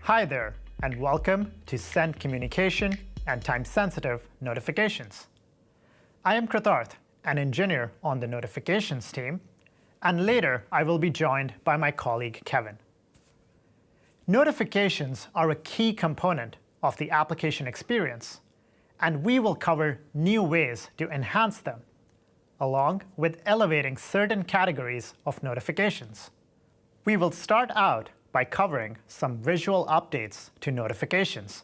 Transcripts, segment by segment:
Hi there, and welcome to Send Communication and Time-Sensitive Notifications. I am Kritarth, an engineer on the notifications team, and later I will be joined by my colleague Kevin. Notifications are a key component of the application experience, and we will cover new ways to enhance them, along with elevating certain categories of notifications. We will start out by covering some visual updates to notifications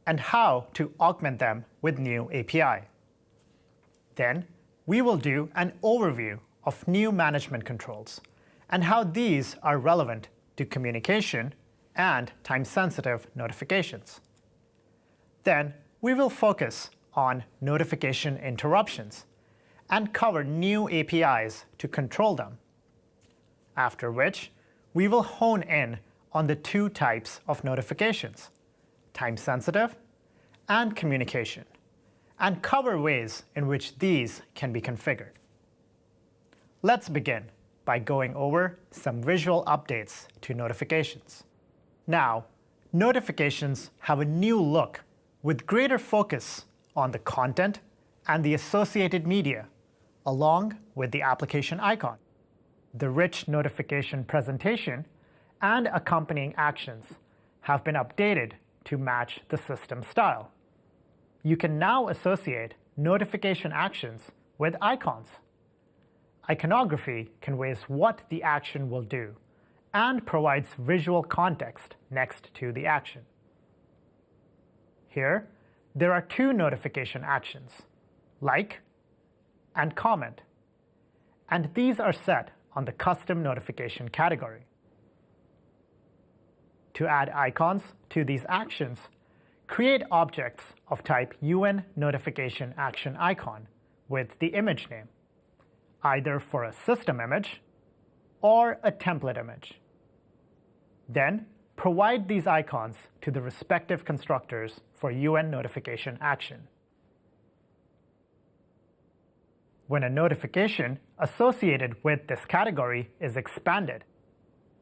and how to augment them with new API. Then, we will do an overview of new management controls and how these are relevant to communication and time-sensitive notifications. Then, we will focus on notification interruptions and cover new APIs to control them. After which, we will hone in on the two types of notifications, time-sensitive and communication, and cover ways in which these can be configured. Let's begin by going over some visual updates to notifications. Now, notifications have a new look with greater focus on the content and the associated media, along with the application icon. The rich notification presentation and accompanying actions have been updated to match the system style. You can now associate notification actions with icons. Iconography conveys what the action will do and provides visual context next to the action. Here, there are two notification actions, like and comment, and these are set on the custom notification category. To add icons to these actions, create objects of type UN notification action icon with the image name, either for a system image or a template image. Then, provide these icons to the respective constructors for UN notification action. When a notification associated with this category is expanded,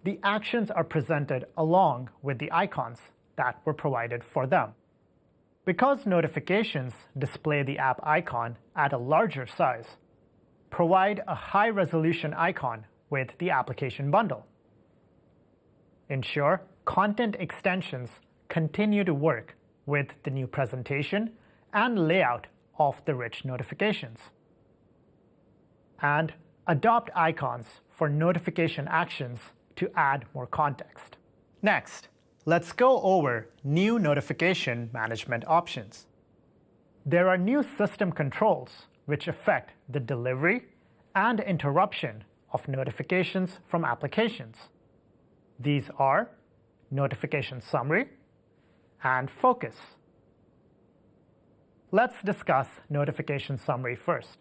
the actions are presented along with the icons that were provided for them. Because notifications display the app icon at a larger size, provide a high-resolution icon with the application bundle. Ensure content extensions continue to work with the new presentation and layout of the rich notifications. And adopt icons for notification actions to add more context. Next, let's go over new notification management options. There are new system controls which affect the delivery and interruption of notifications from applications. These are notification summary and focus. Let's discuss notification summary first.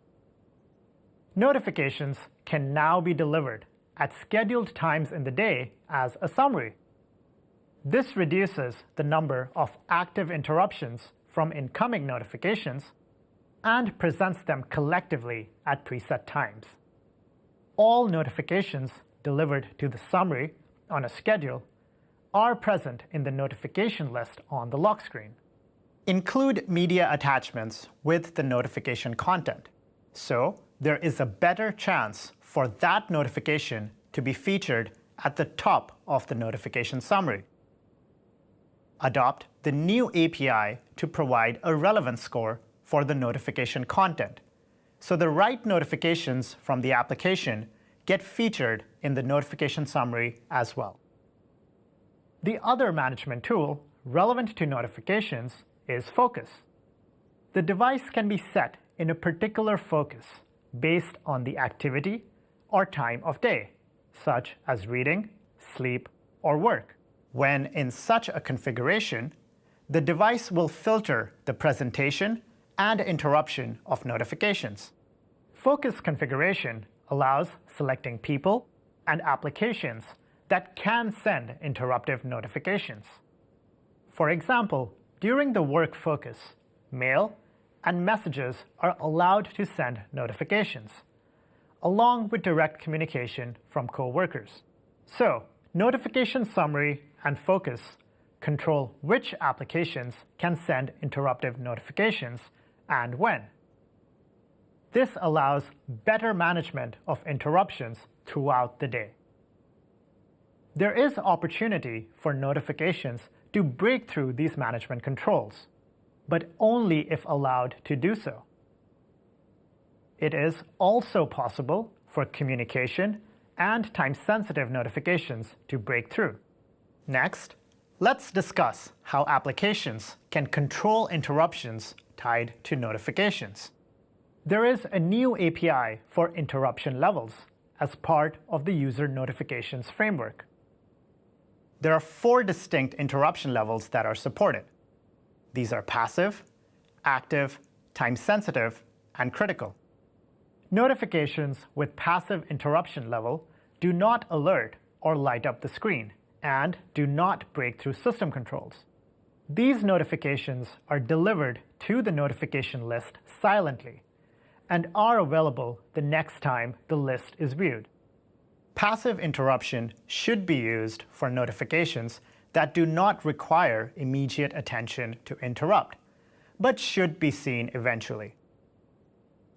Notifications can now be delivered at scheduled times in the day as a summary. This reduces the number of active interruptions from incoming notifications and presents them collectively at preset times. All notifications delivered to the summary on a schedule are present in the notification list on the lock screen. Include media attachments with the notification content, so there is a better chance for that notification to be featured at the top of the notification summary. Adopt the new API to provide a relevance score for the notification content, so the right notifications from the application get featured in the notification summary as well. The other management tool relevant to notifications is focus. The device can be set in a particular focus based on the activity or time of day, such as reading, sleep, or work. When in such a configuration, the device will filter the presentation and interruption of notifications. Focus configuration allows selecting people and applications that can send interruptive notifications. For example, during the work focus, mail and messages are allowed to send notifications, along with direct communication from coworkers. So, notification summary and focus control which applications can send interruptive notifications and when. This allows better management of interruptions throughout the day. There is opportunity for notifications to break through these management controls, but only if allowed to do so. It is also possible for communication and time-sensitive notifications to break through. Next, let's discuss how applications can control interruptions tied to notifications. There is a new API for interruption levels as part of the user notifications framework. There are 4 distinct interruption levels that are supported. These are passive, active, time-sensitive, and critical. Notifications with passive interruption level do not alert or light up the screen and do not break through system controls. These notifications are delivered to the notification list silently and are available the next time the list is viewed. Passive interruption should be used for notifications that do not require immediate attention to interrupt, but should be seen eventually.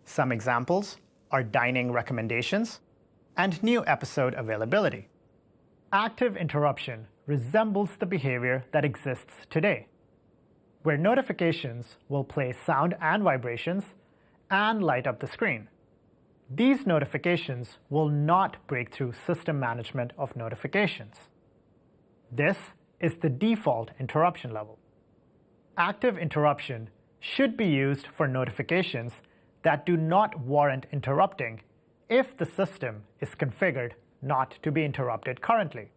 Some examples are dining recommendations and new episode availability. Active interruption resembles the behavior that exists today, where notifications will play sound and vibrations and light up the screen. These notifications will not break through system management of notifications. This is the default interruption level. Active interruption should be used for notifications that do not warrant interrupting if the system is configured not to be interrupted currently.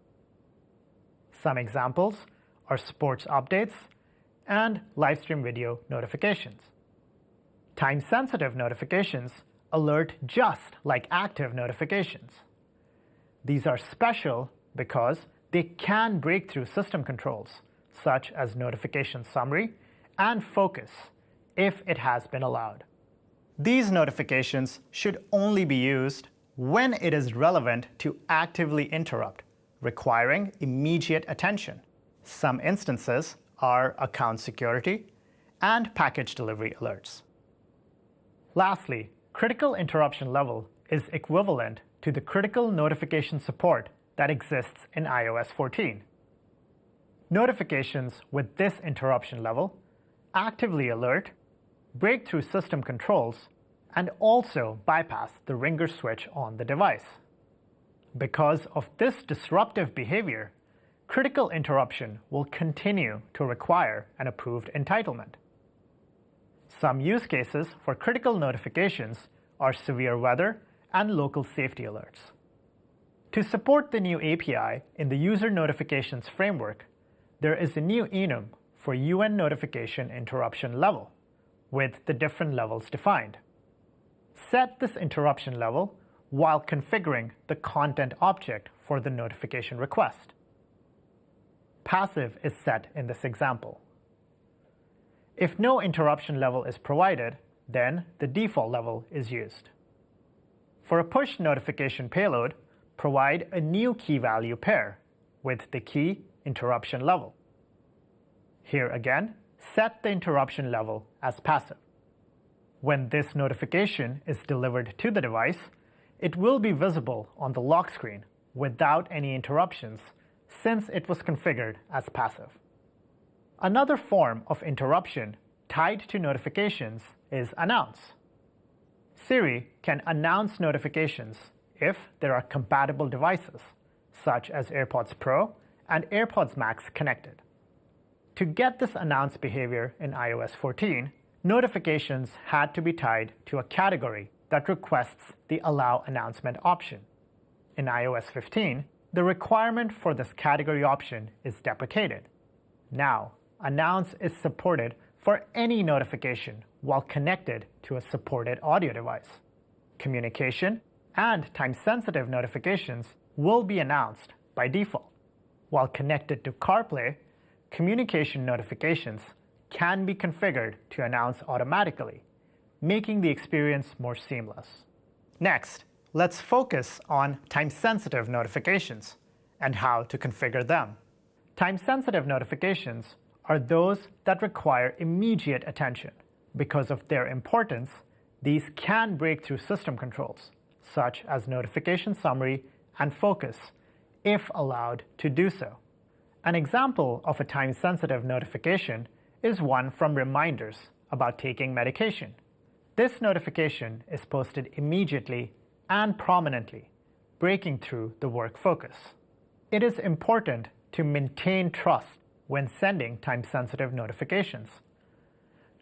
Some examples are sports updates and live stream video notifications. Time-sensitive notifications alert just like active notifications. These are special because they can break through system controls, such as notification summary and focus, if it has been allowed. These notifications should only be used when it is relevant to actively interrupt, requiring immediate attention. Some instances are account security and package delivery alerts. Lastly, critical interruption level is equivalent to the critical notification support that exists in iOS 14. Notifications with this interruption level actively alert, break through system controls, and also bypass the ringer switch on the device. Because of this disruptive behavior, critical interruption will continue to require an approved entitlement. Some use cases for critical notifications are severe weather and local safety alerts. To support the new API in the User Notifications framework, there is a new enum for UN notification interruption level, with the different levels defined. Set this interruption level while configuring the content object for the notification request. Passive is set in this example. If no interruption level is provided, then the default level is used. For a push notification payload, provide a new key value pair with the key interruption level. Here again, set the interruption level as passive. When this notification is delivered to the device, it will be visible on the lock screen without any interruptions since it was configured as passive. Another form of interruption tied to notifications is announce. Siri can announce notifications if there are compatible devices, such as AirPods Pro and AirPods Max connected. To get this announce behavior in iOS 14, notifications had to be tied to a category that requests the Allow Announcement option. In iOS 15, the requirement for this category option is deprecated. Now, Announce is supported for any notification while connected to a supported audio device. Communication and time-sensitive notifications will be announced by default. While connected to CarPlay, communication notifications can be configured to announce automatically, making the experience more seamless. Next, let's focus on time-sensitive notifications and how to configure them. Time-sensitive notifications are those that require immediate attention. Because of their importance, these can break through system controls, such as notification summary and focus, if allowed to do so. An example of a time-sensitive notification is one from reminders about taking medication. This notification is posted immediately and prominently, breaking through the work focus. It is important to maintain trust when sending time-sensitive notifications.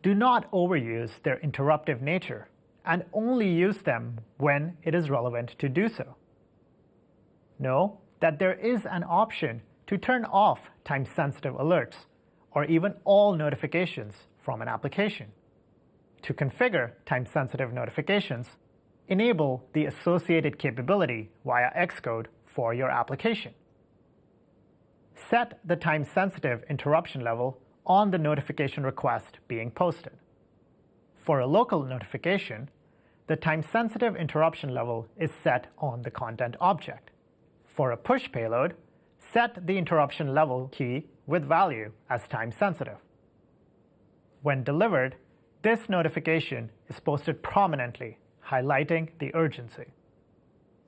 Do not overuse their interruptive nature and only use them when it is relevant to do so. Know that there is an option to turn off time-sensitive alerts or even all notifications from an application. To configure time-sensitive notifications, enable the associated capability via Xcode for your application. Set the time-sensitive interruption level on the notification request being posted. For a local notification, the time-sensitive interruption level is set on the content object. For a push payload, set the interruption level key with value as time-sensitive. When delivered, this notification is posted prominently, highlighting the urgency.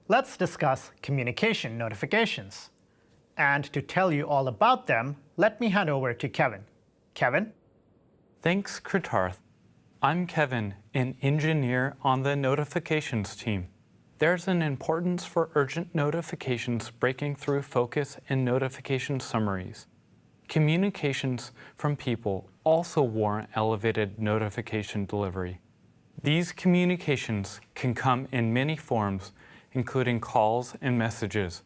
Let's discuss communication notifications. And to tell you all about them, let me hand over to Kevin. Kevin? Thanks, Kritarth. I'm Kevin, an engineer on the notifications team. There's an importance for urgent notifications breaking through focus and notification summaries. Communications from people also warrant elevated notification delivery. These communications can come in many forms, including calls and messages.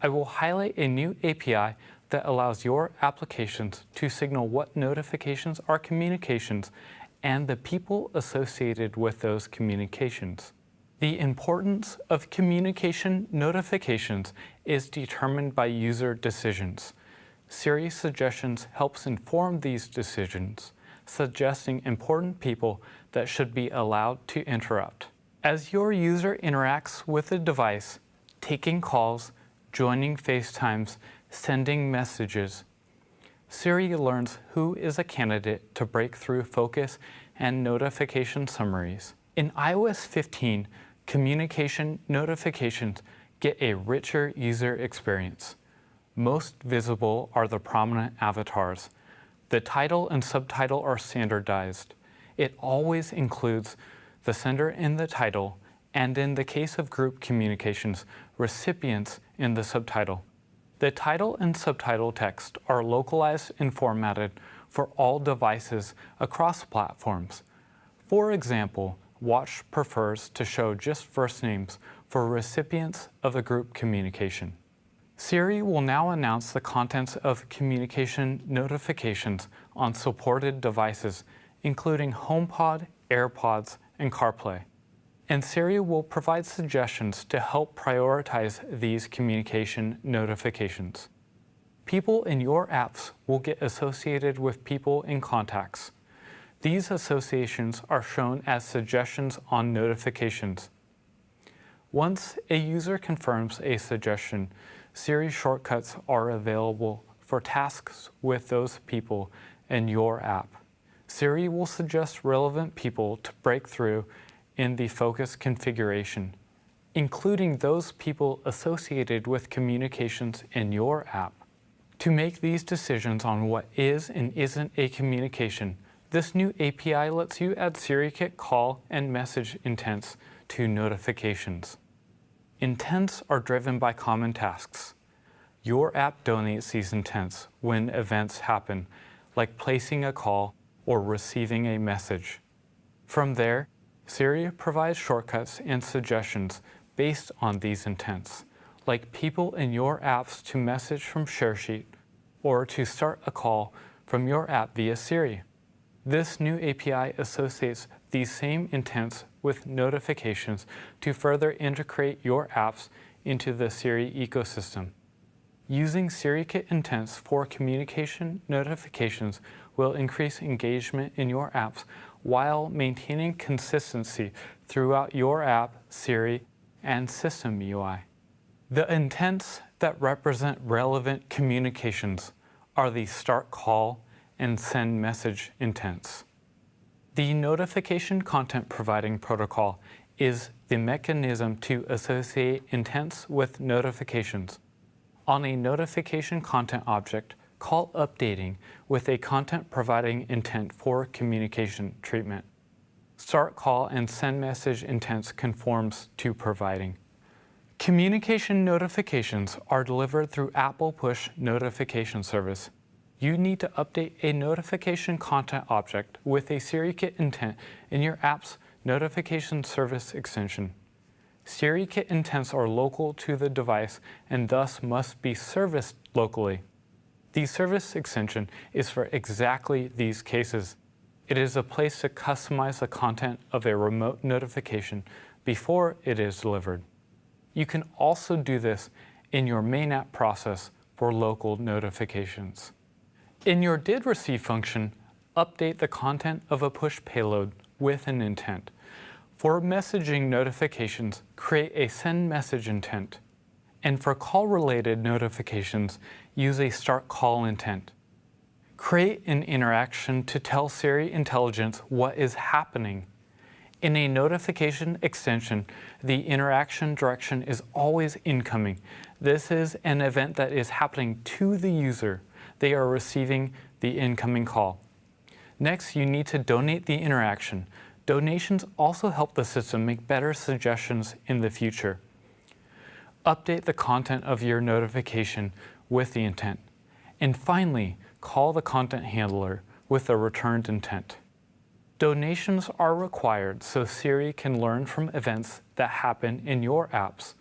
I will highlight a new API that allows your applications to signal what notifications are communications and the people associated with those communications. The importance of communication notifications is determined by user decisions. Siri Suggestions helps inform these decisions, suggesting important people that should be allowed to interrupt. As your user interacts with the device, taking calls, joining FaceTimes, sending messages, Siri learns who is a candidate to break through focus and notification summaries. In iOS 15, communication notifications get a richer user experience. Most visible are the prominent avatars. The title and subtitle are standardized. It always includes the sender in the title, and in the case of group communications, recipients in the subtitle. The title and subtitle text are localized and formatted for all devices across platforms. For example, Watch prefers to show just first names for recipients of a group communication. Siri will now announce the contents of communication notifications on supported devices, including HomePod, AirPods, and CarPlay. And Siri will provide suggestions to help prioritize these communication notifications. People in your apps will get associated with people in contacts. These associations are shown as suggestions on notifications. Once a user confirms a suggestion, Siri shortcuts are available for tasks with those people in your app. Siri will suggest relevant people to break through in the focus configuration, including those people associated with communications in your app. To make these decisions on what is and isn't a communication, this new API lets you add SiriKit call and message intents to notifications. Intents are driven by common tasks. Your app donates these intents when events happen, like placing a call or receiving a message. From there, Siri provides shortcuts and suggestions based on these intents, like people in your apps to message from ShareSheet or to start a call from your app via Siri. This new API associates these same intents with notifications to further integrate your apps into the Siri ecosystem. Using SiriKit intents for communication notifications will increase engagement in your apps while maintaining consistency throughout your app, Siri, and system UI. The intents that represent relevant communications are the start call and send message intents. The notification content providing protocol is the mechanism to associate intents with notifications. On a notification content object, call updating with a content providing intent for communication treatment. Start call and send message intents conforms to providing. Communication notifications are delivered through Apple Push Notification Service. You need to update a notification content object with a SiriKit intent in your app's notification service extension. SiriKit intents are local to the device and thus must be serviced locally. The service extension is for exactly these cases. It is a place to customize the content of a remote notification before it is delivered. You can also do this in your main app process for local notifications. In your did_receive function, update the content of a push payload with an intent. For messaging notifications, create a send message intent. And for call-related notifications, use a start call intent. Create an interaction to tell Siri Intelligence what is happening. In a notification extension, the interaction direction is always incoming. This is an event that is happening to the user. They are receiving the incoming call. Next, you need to donate the interaction. Donations also help the system make better suggestions in the future. Update the content of your notification with the intent. And finally, call the content handler with a returned intent. Donations are required so Siri can learn from events that happen in your apps.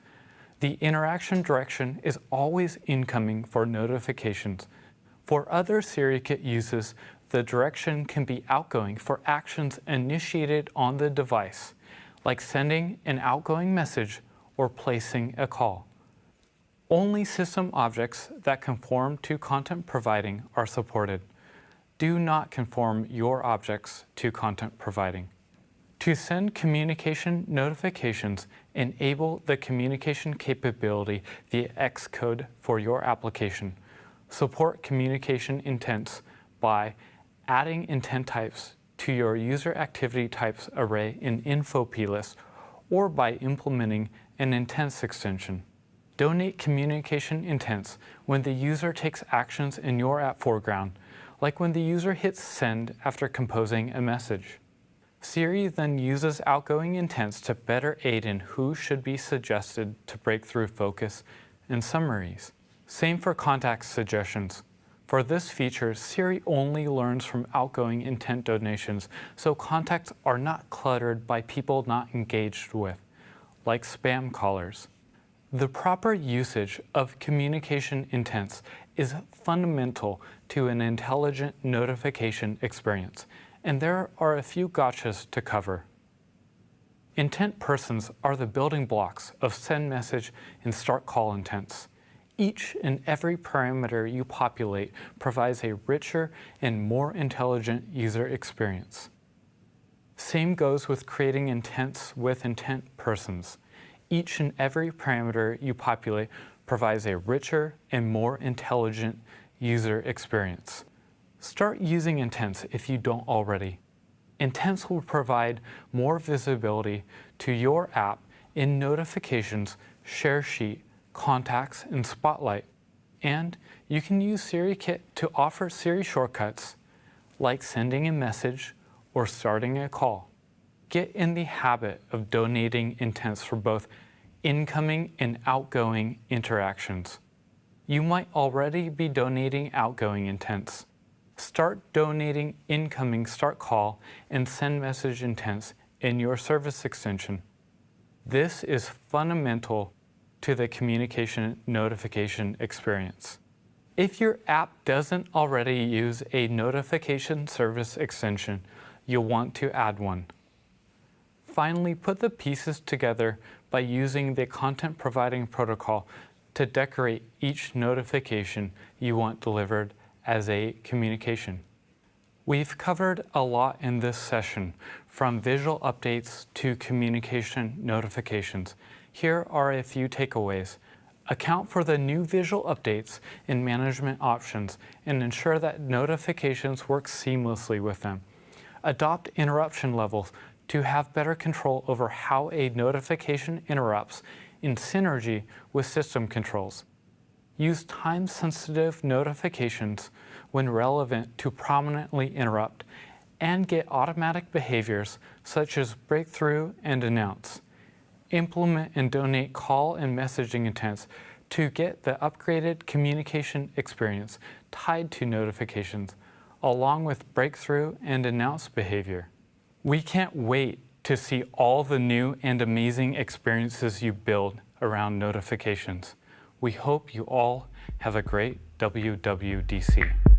The interaction direction is always incoming for notifications. For other SiriKit uses, the direction can be outgoing for actions initiated on the device, like sending an outgoing message or placing a call. Only system objects that conform to content providing are supported. Do not conform your objects to content providing. To send communication notifications, enable the communication capability via Xcode for your application. Support communication intents by adding intent types to your user activity types array in info plist or by implementing an intents extension. Donate communication intents when the user takes actions in your app foreground, like when the user hits send after composing a message. Siri then uses outgoing intents to better aid in who should be suggested to break through focus and summaries. Same for contact suggestions. For this feature, Siri only learns from outgoing intent donations, so contacts are not cluttered by people not engaged with, like spam callers. The proper usage of communication intents is fundamental to an intelligent notification experience, and there are a few gotchas to cover. Intent persons are the building blocks of send message and start call intents. Each and every parameter you populate provides a richer and more intelligent user experience. Same goes with creating intents with intent persons. Each and every parameter you populate provides a richer and more intelligent user experience. Start using intents if you don't already. Intents will provide more visibility to your app in notifications, share sheet, contacts, and Spotlight. And you can use SiriKit to offer Siri shortcuts like sending a message or starting a call. Get in the habit of donating intents for both incoming and outgoing interactions. You might already be donating outgoing intents. Start donating incoming start call and send message intents in your service extension. This is fundamental to the communication notification experience. If your app doesn't already use a notification service extension, you'll want to add one. Finally, put the pieces together by using the content providing protocol to decorate each notification you want delivered as a communication. We've covered a lot in this session, from visual updates to communication notifications. Here are a few takeaways. Account for the new visual updates in management options and ensure that notifications work seamlessly with them. Adopt interruption levels to have better control over how a notification interrupts in synergy with system controls. Use time-sensitive notifications when relevant to prominently interrupt and get automatic behaviors such as breakthrough and announce. Implement and donate call and messaging intents to get the upgraded communication experience tied to notifications, along with breakthrough and announce behavior. We can't wait to see all the new and amazing experiences you build around notifications. We hope you all have a great WWDC.